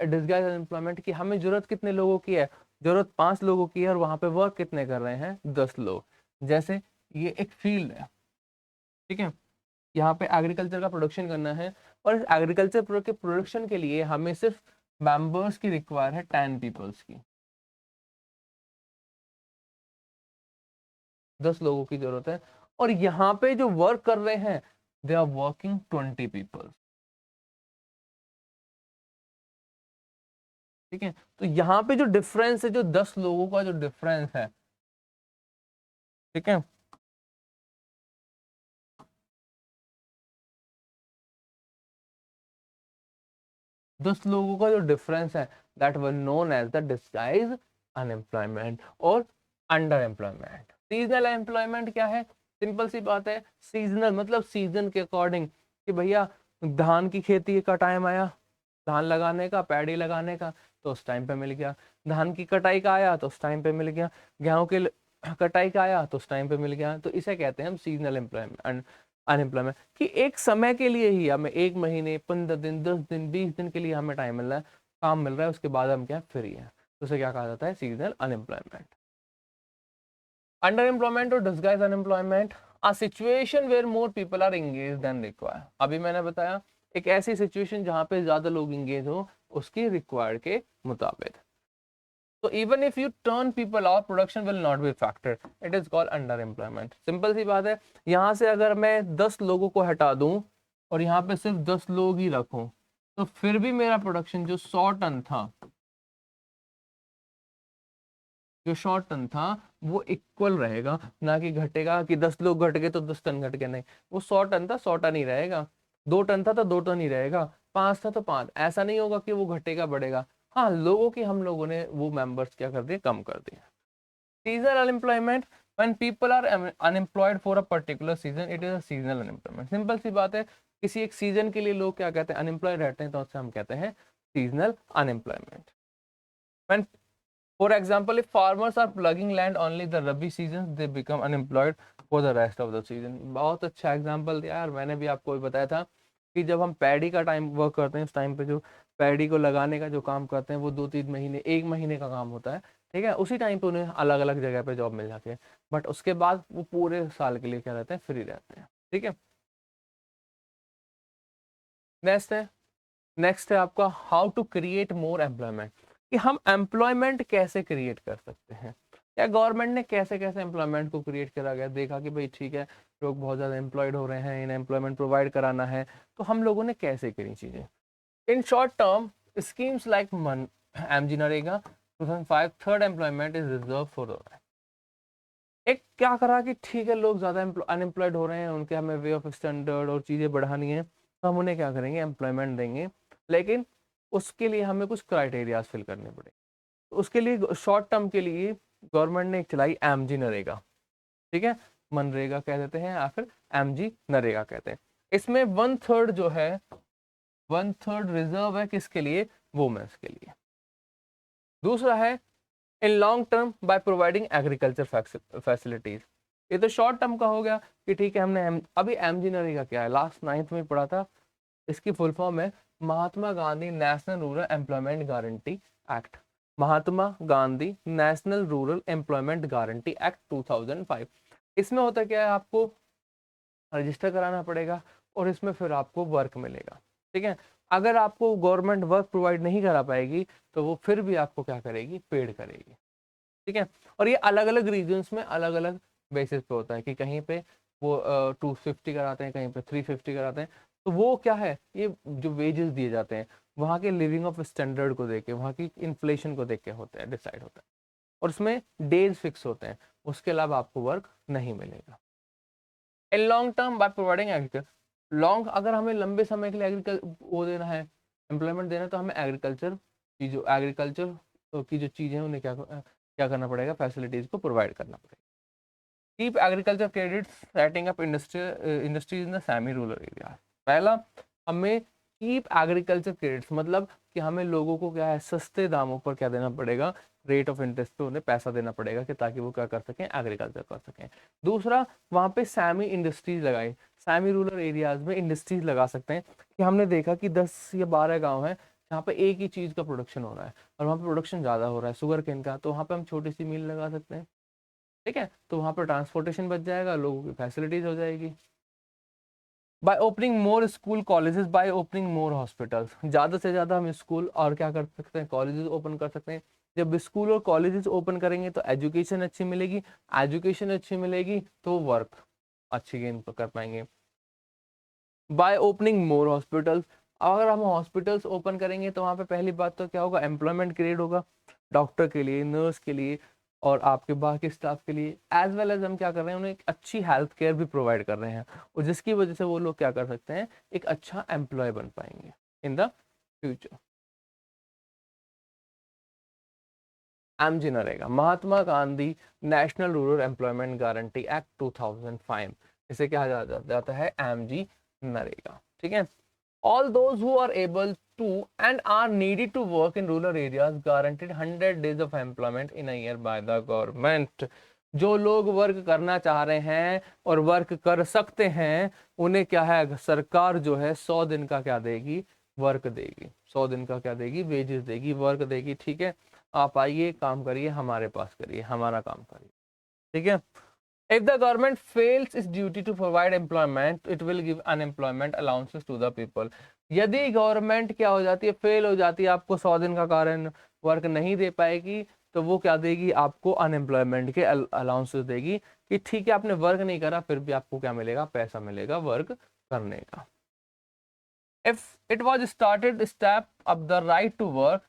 डिस्गाइज अनएम्प्लॉयमेंट की हमें जरूरत कितने लोगों की है, जरूरत 5 लोगों की है, और वहां पे वर्क कितने कर रहे हैं, 10 लोग। जैसे ये एक फील्ड है, ठीक है, यहाँ पे एग्रीकल्चर का प्रोडक्शन करना है, और इस एग्रीकल्चर के प्रोडक्शन के लिए हमें सिर्फ मेंबर्स की रिक्वायर है 10 पीपल्स की, 10 लोगों की जरूरत है। और यहाँ पे जो वर्क कर रहे हैं, दे आर वर्किंग 20 पीपल्स। ठीक है, तो यहाँ पे जो डिफरेंस है, जो 10 लोगों का जो डिफरेंस है, ठीक है, 10 लोगों का जो डिफरेंस है, that were known as the disguise unemployment और अंडर एम्प्लॉयमेंट। सीजनल एम्प्लॉयमेंट क्या है, सिंपल सी बात है, सीजनल मतलब सीजन के अकॉर्डिंग, कि भैया धान की खेती का टाइम आया, धान लगाने का, पैडी लगाने का, तो उस टाइम पे मिल गया। धान की कटाई का आया तो उस टाइम पे मिल गया। गेहूं के कटाई का आया तो उस टाइम पे मिल गया। तो इसे कहते हैं हम सीजनल एम्प्लॉयमेंट, अनएम्प्लॉयमेंट, कि एक समय के लिए ही हमें, 1 महीने, 15 दिन, 10 दिन, 20 दिन के लिए हमें टाइम मिल रहा है, काम मिल रहा है, उसके बाद हम क्या फ्री है, तो उसे क्या कहा जाता है, सीजनल अनएम्प्लॉयमेंट। अंडर एम्प्लॉयमेंट और disguise unemployment, a situation where more people are engage than require. अभी मैंने बताया एक ऐसी सिचुएशन जहां पे ज्यादा लोग एंगेज हो उसकी रिक्वायर्ड के मुताबिक। So even if you turn people off, production will not be affected. It is called underemployment. Simple सी बात है, यहाँ से अगर मैं 10 लोगों को हटा दूं और यहाँ पे सिर्फ 10 लोग ही रखूं, तो फिर भी मेरा प्रोडक्शन जो 100 टन था, जो 100 टन था, वो इक्वल रहेगा, ना कि घटेगा, कि 10 लोग घट गए तो 10 टन घट गए, नहीं, वो 100 टन था, 100 टन ही रहेगा। 2 टन था तो 2 टन ही रहेगा। 5 था तो 5, ऐसा नहीं होगा कि वो घटेगा बढ़ेगा। हाँ, लोगों की हम लोगों ने वो मेंबर्स क्या कर दिए, कम कर दिए। Seasonal unemployment, when people are unemployed for a particular season, it is a seasonal unemployment। Simple सी बात है, किसी एक सीजन के लिए लोग क्या कहते हैं, अनएम्प्लॉयड रहते हैं, तो उससे हम कहते हैं seasonal unemployment. when for example if farmers are plugging land only the rabi seasons, they become unemployed for the rest of the season। बहुत अच्छा एग्जांपल दिया यार, मैंने भी आपको भी बताया था कि जब हम पैडी का टाइम वर्क करते हैं, उस टाइम पे जो पैडी को लगाने का जो काम करते हैं वो 2-3 महीने, 1 महीने का काम होता है, ठीक है। उसी टाइम पे उन्हें अलग अलग जगह पे जॉब मिल जाती है, बट उसके बाद वो पूरे साल के लिए क्या रहते हैं, फ्री रहते हैं, ठीक है। नेक्स्ट है आपका how to create more employment, कि हम एम्प्लॉयमेंट कैसे क्रिएट कर सकते हैं, या गवर्नमेंट ने कैसे कैसे एम्प्लॉयमेंट को क्रिएट करा गया, देखा कि भाई ठीक है लोग बहुत ज़्यादा एम्प्लॉयड हो रहे हैं, इन्हें एम्प्लॉयमेंट प्रोवाइड कराना है, तो हम लोगों ने कैसे करी चीज़ें। In short term schemes like MG NREGA 2005 third employment is reserve for, एक क्या करा कि ठीक है लोग ज़्यादा अनएम्प्लॉयड हो रहे हैं, उनके हमें वे ऑफ स्टैंडर्ड और चीज़ें बढ़ानी है, तो हम उन्हें क्या करेंगे, एम्प्लॉयमेंट देंगे, लेकिन उसके लिए हमें कुछ क्राइटेरियाज फिल करने पड़े। तो उसके लिए शॉर्ट टर्म के लिए गवर्नमेंट ने एक चलाई एमजी नरेगा, ठीक है, मनरेगा कह देते हैं या फिर एमजी नरेगा कहते हैं। इसमें 1/3 जो है, 1/3 रिजर्व है किसके लिए, वुमेन्स के लिए। दूसरा है in long term by providing agriculture facilities, ये तो शॉर्ट टर्म का हो गया कि ठीक है हमने अभी एमजी नरेगा क्या है, लास्ट 9th में पढ़ा था, इसकी फुल फॉर्म है Mahatma Gandhi national rural employment guarantee act, Mahatma Gandhi national rural employment guarantee act 2005। इसमें होता क्या है, आपको रजिस्टर कराना पड़ेगा और इसमें फिर आपको वर्क मिलेगा, ठीक है। अगर आपको गवर्नमेंट वर्क प्रोवाइड नहीं करा पाएगी तो वो फिर भी आपको क्या करेगी, पेड करेगी, ठीक है। और ये अलग अलग रीजन्स में अलग अलग बेसिस पे होता है कि कहीं पे वो 250 कराते हैं, कहीं पे 350 कराते हैं, तो वो क्या है, ये जो वेजेस दिए जाते हैं वहाँ के लिविंग ऑफ स्टैंडर्ड को देख के, वहाँ की इन्फ्लेशन को देख के होते हैं, डिसाइड होता है, और उसमें डेज फिक्स होते हैं, उसके अलावा आपको वर्क नहीं मिलेगा। In long term by providing agriculture, long अगर हमें लंबे समय के लिए एग्रीकल्चर वो देना है, एम्प्लॉयमेंट देना है, तो हमें एग्रीकल्चर की जो चीज़ें हैं उन्हें क्या करना पड़ेगा, फैसिलिटीज को प्रोवाइड करना पड़ेगा। Keep agriculture credits setting up industries in the semi rural area. पहला, हमें कीप एग्रीकल्चर क्रेडिट्स मतलब कि हमें लोगों को क्या है, सस्ते दामों पर क्या देना पड़ेगा, रेट ऑफ इंटरेस्ट पे उन्हें पैसा देना पड़ेगा कि ताकि वो क्या कर सकें, एग्रीकल्चर कर सकें। दूसरा, वहाँ पे सैमी इंडस्ट्रीज लगाई, सैमी रूरल एरियाज में इंडस्ट्रीज लगा सकते हैं, कि हमने देखा कि 10 या 12 गाँव हैं जहाँ पे एक ही चीज़ का प्रोडक्शन हो रहा है और वहाँ पे प्रोडक्शन ज़्यादा हो रहा है शुगर केन का, तो वहाँ पे हम छोटी सी मिल लगा सकते हैं, ठीक है, तो वहाँ पर ट्रांसपोर्टेशन बच जाएगा, लोगों की फैसिलिटीज हो जाएगी। By opening more school colleges, by opening more hospitals, ज़्यादा से ज़्यादा हम स्कूल और क्या कर सकते हैं, कॉलेजेस ओपन कर सकते हैं। जब स्कूल और कॉलेजेस ओपन करेंगे तो एजुकेशन अच्छी मिलेगी, एजुकेशन अच्छी मिलेगी तो वर्क अच्छी गेन कर पाएंगे। बाय ओपनिंग मोर हॉस्पिटल्स, अगर हम हॉस्पिटल्स ओपन करेंगे तो वहाँ पे पहली बात तो क्या होगा, एम्प्लॉयमेंट क्रिएट होगा डॉक्टर के लिए, नर्स के लिए और आपके बाकी स्टाफ के लिए, एज वेल एज हम क्या कर रहे हैं, उन्हें एक अच्छी हेल्थ केयर भी प्रोवाइड कर रहे हैं, और जिसकी वजह से वो लोग क्या कर सकते हैं, एक अच्छा एम्प्लॉय बन पाएंगे in the future. MG NREGA, Mahatma Gandhi national rural employment guarantee act 2005, इसे कहा जाता है एमजी नरेगा, ठीक है। All those who are able to and are needed to work in rural areas guaranteed 100 days of employment in a year by the government। जो लोग work करना चाह रहे हैं और वर्क कर सकते हैं उन्हें क्या है, सरकार जो है 100 दिन का क्या देगी, वर्क देगी, 100 दिन का क्या देगी, वेजेस देगी, वर्क देगी, ठीक है। आप आइए काम करिए, हमारे पास करिए, हमारा काम करिए, ठीक है। If the government fails its duty to provide employment, it will give unemployment allowances to the people। यदि गवर्नमेंट क्या हो जाती है, फेल हो जाती है, आपको 100 दिन का कारण वर्क नहीं दे पाएगी, तो वो क्या देगी, आपको अनएम्प्लॉयमेंट के अलाउंसेस देगी, कि ठीक है आपने वर्क नहीं करा फिर भी आपको क्या मिलेगा, पैसा मिलेगा वर्क करने का। If it was started step up the right to work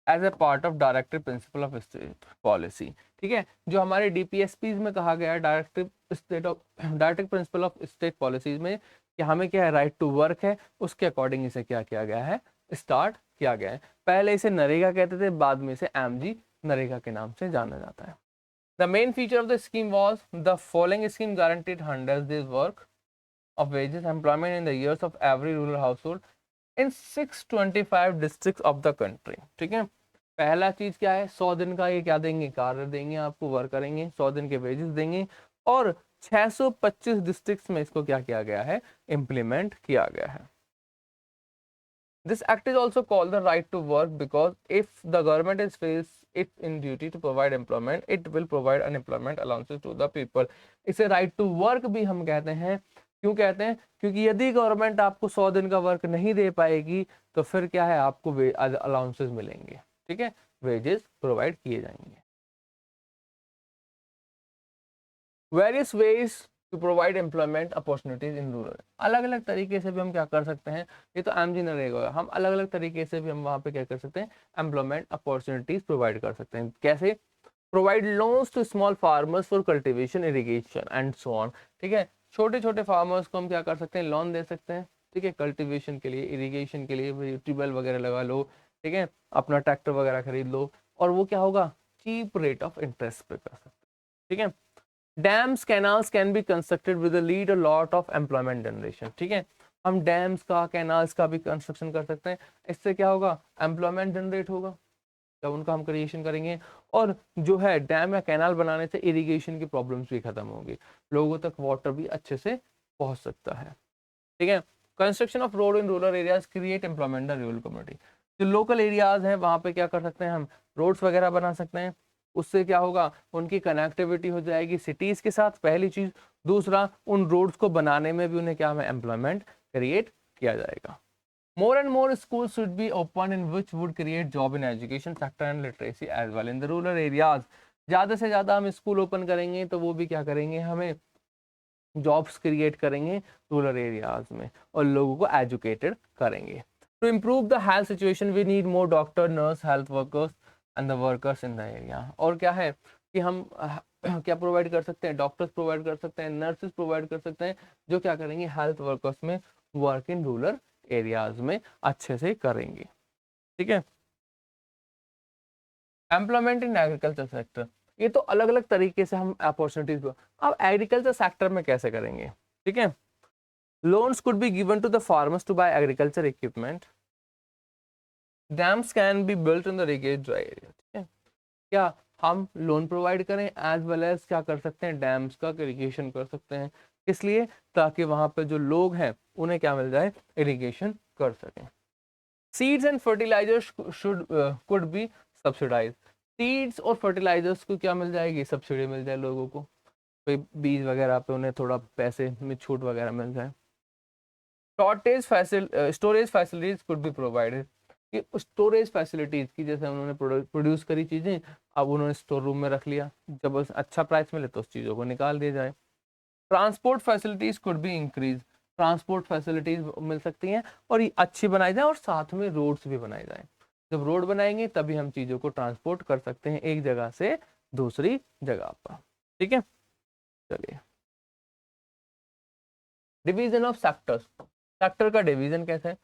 as a part of directive principle of state policy, ठीक है, जो हमारे डीपीएसपी में कहा गया है, directive principle of state policies में, कि हमें क्या है, राइट टू वर्क है, उसके अकॉर्डिंग इसे क्या किया गया है, स्टार्ट किया गया है। पहले इसे नरेगा कहते थे, बाद में इसे एमजी नरेगा के नाम से जाना जाता है। The main feature of the scheme was the following scheme guaranteed 100 days work of wages employment in the years of every rural house hold in 625 district of the country, ठीक है। पहला चीज क्या है, 100 दिन का ये क्या देंगे, कार्य देंगे, आपको वर्क करेंगे, 100 दिन के वेजेस देंगे, और 625 डिस्ट्रिक्ट्स में इसको क्या किया गया है, इम्प्लीमेंट किया गया है। This act is also called the right to work because if the government is feels it in duty to provide employment, it will provide unemployment allowances to the people. इसे right to work भी हम कहते हैं। क्यों कहते हैं? क्योंकि यदि गवर्नमेंट आपको 100 दिन का वर्क नहीं दे पाएगी तो फिर क्या है, आपको अलाउंसेस मिलेंगे, ठीक है, वेजेस प्रोवाइड किए जाएंगे। Various way to provide employment opportunities in rural, अलग अलग तरीके से भी हम क्या कर सकते हैं, ये तो आम जनरल होगा, हम अलग अलग तरीके से भी हम वहाँ पे क्या कर सकते हैं, एम्प्लॉयमेंट अपॉर्चुनिटीज प्रोवाइड कर सकते हैं। कैसे? Provide loans to small farmers for cultivation, irrigation and so on, ठीक है, छोटे छोटे फार्मर्स को हम क्या कर सकते हैं, लोन दे सकते हैं, ठीक है, कल्टिवेशन के लिए, इरिगेशन के लिए, ट्यूबवेल वगैरह लगा लो, ठीक है, अपना ट्रैक्टर वगैरह खरीद लो, और वो क्या होगा, चीप रेट ऑफ इंटरेस्ट पे कर सकते हैं, ठीक है। Dams canals can be constructed with lead a lot of employment generation, ठीक है, हम डैम्स का, कैनाल्स का भी कंस्ट्रक्शन कर सकते हैं, इससे क्या होगा, एम्प्लॉयमेंट जनरेट होगा जब उनका हम क्रिएशन करेंगे, और जो है डैम या कैनाल बनाने से इरिगेशन की प्रॉब्लम्स भी खत्म होगी, लोगों तक वाटर भी अच्छे से पहुंच सकता है, ठीक है। Construction of road in rural areas create employment in rural community, जो लोकल एरियाज हैं वहाँ पे क्या कर सकते हैं, हम रोड्स वगैरह बना सकते हैं, उससे क्या होगा, उनकी कनेक्टिविटी हो जाएगी सिटीज के साथ, पहली चीज। दूसरा, उन रोड्स को बनाने में भी उन्हें क्या है, एम्प्लॉयमेंट क्रिएट किया जाएगा। More and more schools should be open in which would create job in education sector and literacy as well in the rural areas. ज़्यादा से ज़्यादा हम स्कूल ओपन करेंगे तो वो भी क्या करेंगे, हमें जॉब्स क्रिएट करेंगे रूरल एरियाज में और लोगों को एजुकेटेड करेंगे। To improve the health situation we need more doctor, nurse, health workers and the workers in the area. और क्या है कि हम क्या प्रोवाइड कर सकते हैं, डॉक्टर्स प्रोवाइड कर सकते हैं, नर्सेज प्रोवाइड कर सकते हैं, जो क्या करेंगे, हेल्थ वर्कर्स में वर्क इन रूरल एरियाज में अच्छे से करेंगे, ठीक है। एम्प्लॉयमेंट इन एग्रीकल्चर सेक्टर, ये तो अलग अलग तरीके से हम अपॉर्चुनिटीज को, अब एग्रीकल्चर सेक्टर में कैसे करेंगे, ठीक है। Loans could be given to the farmers to buy agriculture equipment, dams can be built in the regions dry area, ठीक है, क्या हम लोन प्रोवाइड करें एज वेल एज क्या कर सकते हैं, डैम्स का इरिगेशन कर सकते हैं, इसलिए ताकि वहां पे जो लोग हैं उन्हें क्या मिल जाए, इरिगेशन कर सकें। Seeds and fertilizers should could be subsidize, seeds और फर्टिलाइजर्स को क्या मिल जाएगी, सब्सिडी मिल जाए लोगों को, कोई बीज वगैरह पे उन्हें थोड़ा पैसे में छूट वगैरह मिल जाए। Storage facilities could be provided, कि स्टोरेज फैसिलिटीज की, जैसे उन्होंने प्रोड्यूस करी चीजें, अब उन्होंने स्टोर रूम में रख लिया, जब अच्छा प्राइस मिले तो उस चीज़ों को निकाल दिया जाए। Transport facilities could be increase, transport facilities मिल सकती हैं और ये अच्छी बनाई जाए, और साथ में रोड्स भी बनाए जाए, जब रोड बनाएंगे तभी हम चीज़ों को ट्रांसपोर्ट कर सकते हैं एक जगह से दूसरी जगह पर, ठीक है। चलिए, डिवीजन ऑफ सेक्टर्स, सेक्टर का डिवीजन कैसे है,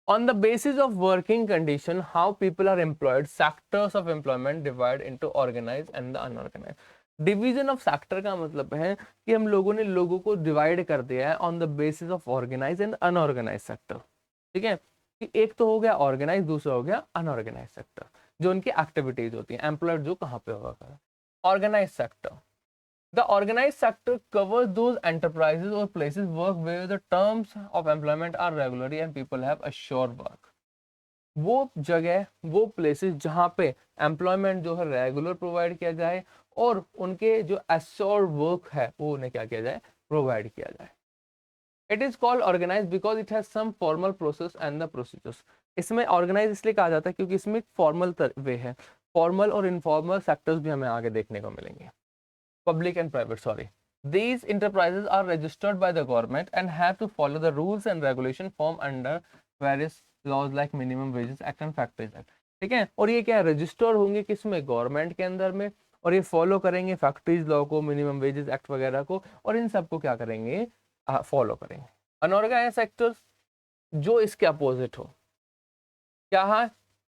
on the basis of working condition how people are employed, sectors of employment divide into organized and the unorganized। Division of sector का मतलब है कि हम लोगों ने लोगों को डिवाइड कर दिया है on the basis of organize and unorganize sector, ठीक है, कि एक तो हो गया ऑर्गेनाइज, दूसरा हो गया अनऑर्गेनाइज सेक्टर, जो उनकी एक्टिविटीज होती है, एम्प्लॉयड जो कहाँ पे होगा। Organize sector, the organized sector covers those enterprises or places work where the terms of employment are regularly and people have assured work। वो जगह, वो प्लेसेस जहाँ पे एम्प्लॉयमेंट जो है रेगुलर प्रोवाइड किया जाए और उनके जो assured वर्क है वो उन्हें क्या किया जाए, प्रोवाइड किया जाए। It is called organize because it has some formal process and the procedures. इसमें ऑर्गेनाइज इसलिए कहा जाता है क्योंकि इसमें फॉर्मल वे है, फॉर्मल और इनफॉर्मल सेक्टर्स भी हमें आगे देखने को मिलेंगे। Public and private, sorry, these enterprises are registered by the government and have to follow the rules and regulation formed under various laws like minimum wages act and factories act, ठीक है। और ये क्या रजिस्टर होंगे किसमें, government के अंदर में, और ये फॉलो करेंगे फैक्ट्रीज लॉ को, मिनिमम वेजेस एक्ट वगैरह को, और इन सबको क्या करेंगे, फॉलो करेंगे। अनऑर्गेनाइज सेक्टर्स जो इसके अपोजिट हो, क्या है,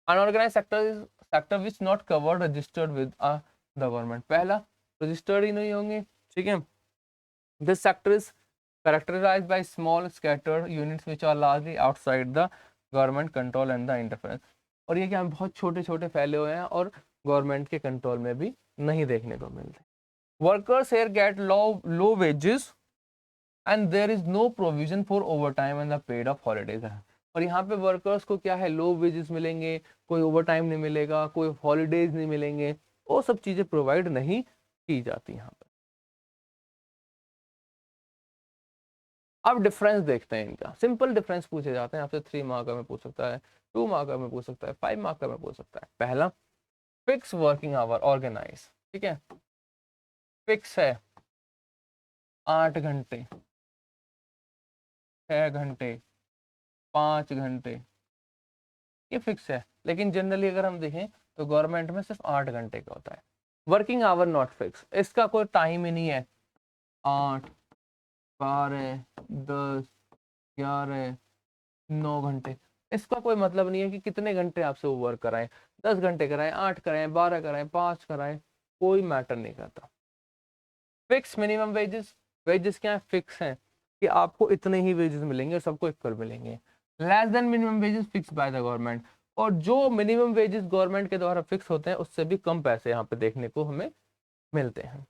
unorganize sector is sector which not covered registered with the government, पहला रजिस्टर्ड ही नहीं होंगे, ठीक है। This sector is characterized by small scattered units which are largely outside the government control and the interference। और ये क्या बहुत छोटे छोटे फैले हुए हैं और गवर्नमेंट के कंट्रोल में भी नहीं देखने को मिलते। Workers here get low wages and there is no provision for overtime and the paid off holidays। और यहाँ पे वर्कर्स को क्या है, लो वेजेस मिलेंगे, कोई ओवर टाइम नहीं मिलेगा, कोई हॉलीडेज नहीं मिलेंगे, वो सब चीजें प्रोवाइड नहीं की जाती यहाँ पे। अब डिफरेंस देखते हैं इनका, सिंपल डिफरेंस पूछे जाते हैं आपसे, 3 मार्कर में पूछ सकता है, 2 मार्कर में पूछ सकता है, 5 मार्कर में पूछ सकता है। पहला, फिक्स वर्किंग आवर ऑर्गेनाइज, ठीक है, फिक्स है 8 घंटे, 6 घंटे, 5 घंटे, ये फिक्स है। लेकिन जनरली अगर हम देखें तो गवर्नमेंट में सिर्फ 8 घंटे का होता है। वर्किंग आवर नॉट फिक्स, इसका कोई टाइम ही नहीं है, 8, 12, 10, 11, 9 घंटे, इसका कोई मतलब नहीं है कि कितने घंटे आपसे वो वर्क कराएं, 10 घंटे कराएं, 8 कराएं, 12 कराएं, 5 कराएं, कोई मैटर नहीं करता। फिक्स मिनिमम वेजेस, वेजेस क्या है, फिक्स हैं कि आपको इतने ही वेजेस मिलेंगे और सबको इक्वल मिलेंगे। Less than minimum wages fix by the government, और जो मिनिमम वेजेस गवर्नमेंट के द्वारा फिक्स होते हैं उससे भी कम पैसे यहाँ पे देखने को हमें मिलते हैं।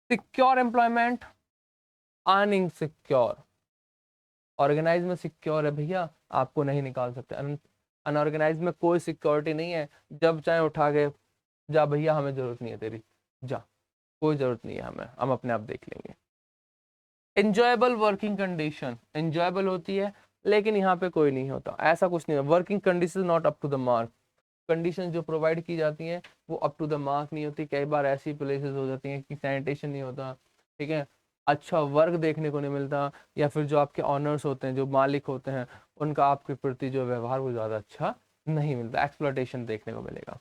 सिक्योर एम्प्लॉयमेंट, अनइनसिक्योर, ऑर्गेनाइज में सिक्योर है भैया, आपको नहीं निकाल सकते। अनऑर्गेनाइज में कोई सिक्योरिटी नहीं है, जब चाहे उठा के जा भैया, हमें जरूरत नहीं है तेरी, जा, कोई जरूरत नहीं है हमें, हम अपने आप देख लेंगे। एंजॉयबल वर्किंग कंडीशन, एंजॉयबल होती है लेकिन यहाँ पे कोई नहीं होता, ऐसा कुछ नहीं है। Working condition not up to the mark, condition जो प्रोवाइड की जाती हैं वो अप टू द मार्क नहीं होती। कई बार ऐसी प्लेसेस हो जाती हैं कि सैनिटेशन नहीं होता, ठीक है, अच्छा वर्क देखने को नहीं मिलता, या फिर जो आपके ऑनर्स होते हैं, जो मालिक होते हैं, उनका आपके प्रति जो व्यवहार वो ज़्यादा अच्छा नहीं मिलता, एक्सप्लॉयटेशन देखने को मिलेगा।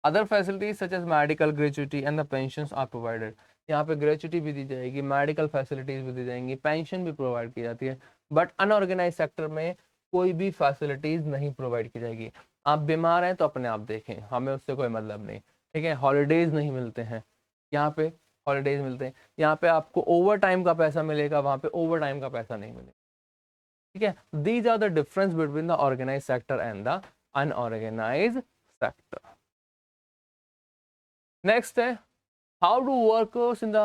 Other facilities such as medical gratuity and the pensions are provided, यहाँ पे ग्रेचुटी भी दी जाएगी, मेडिकल फैसिलिटीज भी दी जाएंगी, पेंशन भी प्रोवाइड की जाती है। बट अनऑर्गेनाइज सेक्टर में कोई भी फैसिलिटीज नहीं प्रोवाइड की जाएगी। आप बीमार हैं तो अपने आप देखें, हमें उससे कोई मतलब नहीं, ठीक है। हॉलीडेज नहीं मिलते हैं, यहाँ पे हॉलीडेज मिलते हैं, यहाँ पे आपको ओवर टाइम का पैसा मिलेगा, वहाँ पे ओवर टाइम का पैसा नहीं मिलेगा, ठीक है। These are the difference between the organize sector and the unorganize sector. Next है, how do workers in the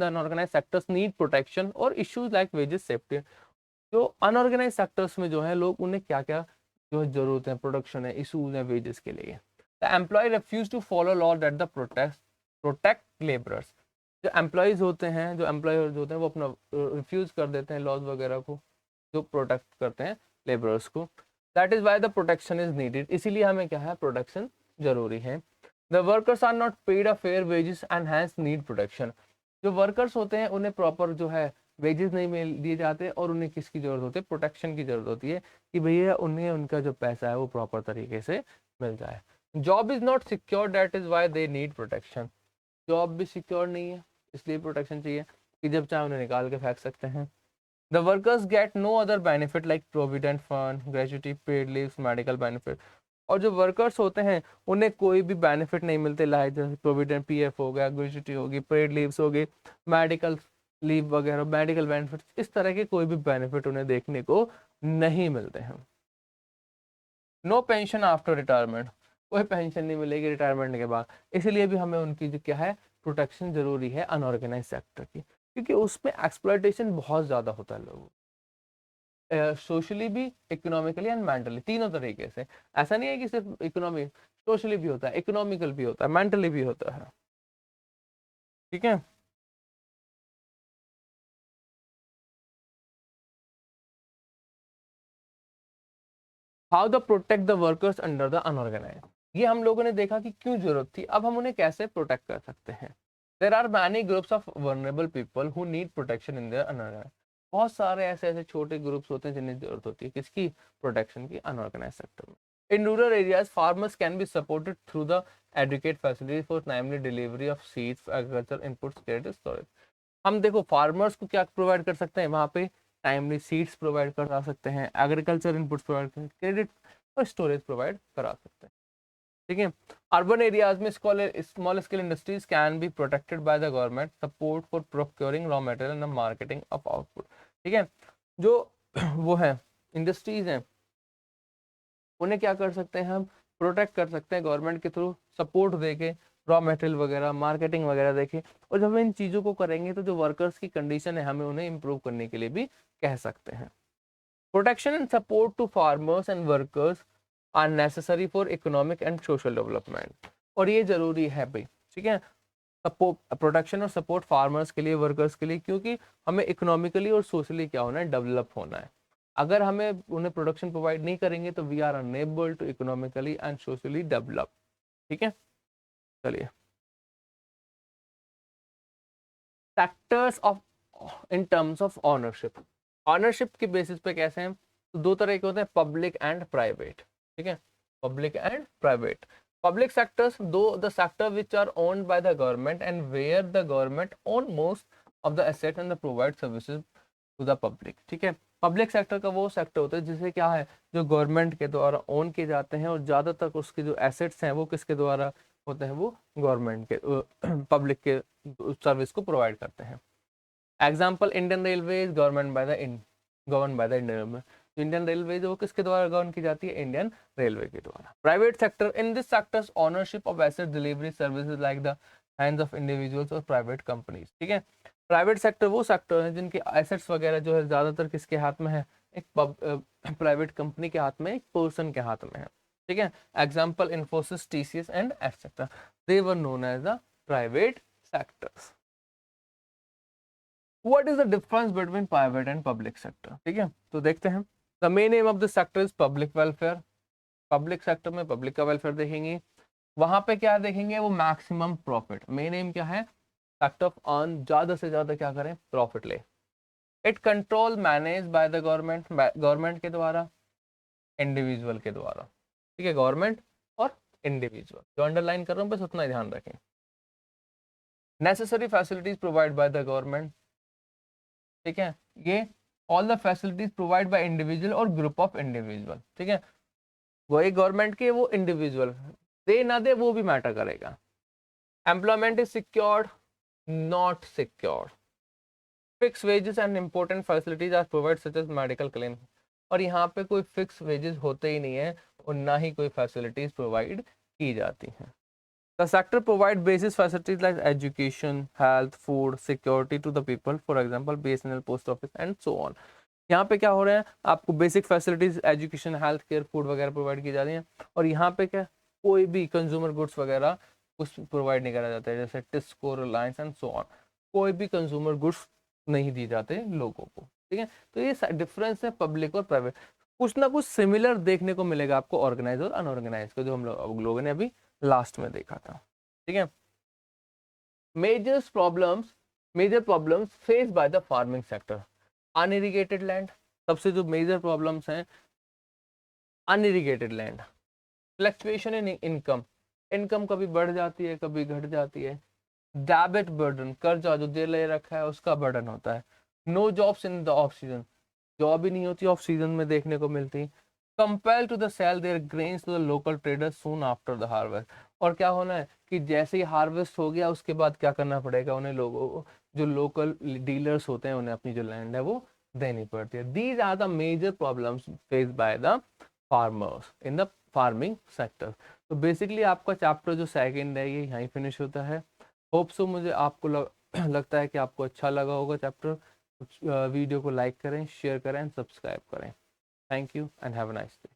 unorganized sectors need protection or issues like wages safety। जो अनऑर्गेनाइज सेक्टर्स में जो है लोग, उन्हें क्या क्या जो है जरूरत है, प्रोडक्शन है, इशूज है वेजेस के लिए। The employ refuse to follow law that the protect labourers, जो एम्प्लॉयज होते हैं, जो एम्प्लॉयर्स होते हैं, वो अपना रिफ्यूज कर देते हैं लॉज वगैरह को जो प्रोटेक्ट करते हैं लेबरर्स को। That is why the protection is needed, इसीलिए हमें क्या है, प्रोटेक्शन जरूरी है। The workers are not paid a fair wages and hence need protection। जो वर्कर्स होते हैं उन्हें प्रॉपर जो है वेजेस नहीं मिल दिए जाते, और उन्हें किसकी जरूरत होती है, प्रोटेक्शन की जरूरत होती है कि भैया उन्हें उनका जो पैसा है वो प्रॉपर तरीके से मिल जाए। Job is not secure, that is why they need protection, job भी सिक्योर नहीं है इसलिए प्रोटेक्शन चाहिए कि जब चाहे उन्हें निकाल के फेंक सकते हैं। The workers get no other benefit like provident fund, gratuity, paid leaves, medical benefit। और जो वर्कर्स होते हैं उन्हें कोई भी बेनिफिट नहीं मिलते, लाइक जैसे प्रोविडेंट पीएफ हो गया, ग्रेचुटी होगी, पेड लीव्स होगी, मेडिकल लीव वगैरह, मेडिकल बेनिफिट, इस तरह के कोई भी बेनिफिट उन्हें देखने को नहीं मिलते हैं। नो पेंशन आफ्टर रिटायरमेंट, कोई पेंशन नहीं मिलेगी रिटायरमेंट के बाद, इसलिए भी हमें उनकी जो क्या है, प्रोटेक्शन जरूरी है अनऑर्गेनाइज सेक्टर की, क्योंकि उसमें एक्सप्लॉयटेशन बहुत ज़्यादा होता है लोगों, सोशली भी, इकोनॉमिकली एंड मेंटली, तीनों तरीके से। ऐसा नहीं है कि सिर्फ इकोनॉमिक, सोशली भी होता है, इकोनॉमिकल भी होता है, मेंटली भी होता है, ठीक है। How the protect the workers under the unorganize, ये हम लोगों ने देखा कि क्यों जरूरत थी, अब हम उन्हें कैसे प्रोटेक्ट कर सकते हैं। There are many groups of vulnerable people who need protection in their unorganize, बहुत सारे ऐसे ऐसे छोटे ग्रुप्स होते हैं जिन्हें जरूरत होती है किसकी, प्रोटेक्शन की, अनऑर्गेनाइज सेक्टर में। In rural areas, farmers can be supported through the adequate facilities for timely delivery of seeds, agricultural inputs, credit storage। हम देखो फार्मर्स को क्या प्रोवाइड कर सकते हैं, वहाँ पे टाइमली सीड्स प्रोवाइड करा सकते हैं, एग्रीकल्चर इनपुट्स प्रोवाइड कर, क्रेडिट और स्टोरेज प्रोवाइड करा सकते हैं, ठीक है। अर्बन एरियाज में small scale industries can be protected by the government, support for procuring raw material and marketing of output, ठीक है। जो वो है इंडस्ट्रीज हैं उन्हें क्या कर सकते हैं, हम प्रोटेक्ट कर सकते हैं गवर्नमेंट के थ्रू, सपोर्ट देके, रॉ मटेरियल वगैरह, मार्केटिंग वगैरह देके। और जब हम इन चीज़ों को करेंगे तो जो वर्कर्स की कंडीशन है हमें उन्हें इम्प्रूव करने के लिए भी कह सकते हैं। Protection and support to farmers and workers are necessary for economic and social development, और ये जरूरी है भाई, ठीक है, प्रोटेक्शन और सपोर्ट फार्मर्स के लिए, वर्कर्स के लिए, क्योंकि हमें इकोनॉमिकली और सोशली क्या होना है, डेवलप होना है। अगर हमें उन्हें प्रोडक्शन प्रोवाइड नहीं करेंगे तो we are unable to economically and socially develop, ठीक है। चलिए, factors of in terms of ownership, ownership के बेसिस पे कैसे हैं, तो दो तरह के होते हैं, पब्लिक एंड प्राइवेट, ठीक है, public and private. Public sectors, though the sector which are owned by the government and where the government own most of the assets and the provide services to the public, ठीक है। Public sector का वो sector होता है जिसे क्या है, जो गवर्नमेंट के द्वारा ओन किए जाते हैं और ज्यादा तक उसके जो एसेट्स हैं वो किसके द्वारा होते हैं, वो गवर्नमेंट के पब्लिक के सर्विस को प्रोवाइड करते हैं। Example, Indian railway is government by the govern by the Indian, Indian railway जो किसके द्वारा गवर्न की जाती है, इंडियन रेलवे के द्वारा। Private sector, in this sectors ownership of asset delivery services like the hands of individuals और private companies, ठीक है। प्राइवेट सेक्टर वो सेक्टर है जिनके एसेट्स वगैरह जो है ज्यादातर किसके हाथ में है, एक प्राइवेट कंपनी के हाथ में, एक पर्सन के हाथ में है, ठीक है। Example, Infosys, TCS and etcetera, they were known as the private sectors. What is the difference between private and public sector, ठीक है, तो देखते हैं। The main aim of the sector is public welfare, public sector में public का welfare देखेंगे, वहां पे क्या देखेंगे, वो मैक्सिमम प्रॉफिट, मेन एम क्या है, सेक्टर ऑफ अर्न, ज्यादा से ज्यादा क्या करें, प्रॉफिट ले। It control manage by the government, government के द्वारा, इंडिविजुअल के द्वारा, ठीक है, गवर्नमेंट और इंडिविजुअल, जो अंडरलाइन कर रहा हूँ बस उतना ही ध्यान रखें। Necessary facilities provide by the government, ठीक है, ये all the facilities provide by individual और ग्रुप ऑफ इंडिविजुअल, ठीक है, वो एक गवर्नमेंट के, वो इंडिविजुअल, दे ना दे वो भी मैटर करेगा। Employment is secured, not secured, fix wages and important facilities are provide such as medical claim, और यहाँ पे कोई फिक्स वेजेस होते ही नहीं है और ना ही कोई फैसिलिटीज प्रोवाइड की जाती हैं। The sector provide basic facilities like education, health, food, security to the people, for example, BSNL, post office and so on. यहाँ पे क्या हो रहा है, आपको basic facilities, education, health care, food वगैरह प्रोवाइड की जा रही हैं, और यहाँ पे क्या, कोई भी कंज्यूमर गुड्स वगैरह कुछ प्रोवाइड नहीं करा जाता है, जैसे TISCO, Reliance and so on, कोई भी कंज्यूमर गुड्स नहीं दिए जाते लोगों को, ठीक है। तो ये डिफरेंस है पब्लिक और प्राइवेट। कुछ ना कुछ सिमिलर देखने को मिलेगा आपको ऑर्गेनाइज और अनऑर्गेनाइज को, जो हम लोगों ने अभी लास्ट में देखा था, ठीक है। Major problems face by the farming sector, unirrigated land, सबसे जो मेजर प्रॉब्लम्स हैं, unirrigated land, fluctuation in income, income कभी बढ़ जाती है कभी घट जाती है, डेबिट बर्डन, कर्जा जो दे ले रखा है उसका बर्डन होता है, no jobs in the off season, job ही नहीं होती ऑफ सीजन में देखने को मिलती, compel to the sell their grains to the local traders soon after the harvest, और क्या होना है कि जैसे ही हार्वेस्ट हो गया उसके बाद क्या करना पड़ेगा उन्हें, लोगों को, जो लोकल डीलर्स होते हैं उन्हें अपनी जो लैंड है वो देनी पड़ती है। These are the major problems face by the farmers in the farming sector. तो बेसिकली आपका चैप्टर जो सेकंड है ये यहीं फिनिश होता है। होप सो, मुझे आपको लगता है कि आपको अच्छा लगा होगा चैप्टर। वीडियो को लाइक करें, शेयर करें, सब्सक्राइब करें। Thank you and have a nice day.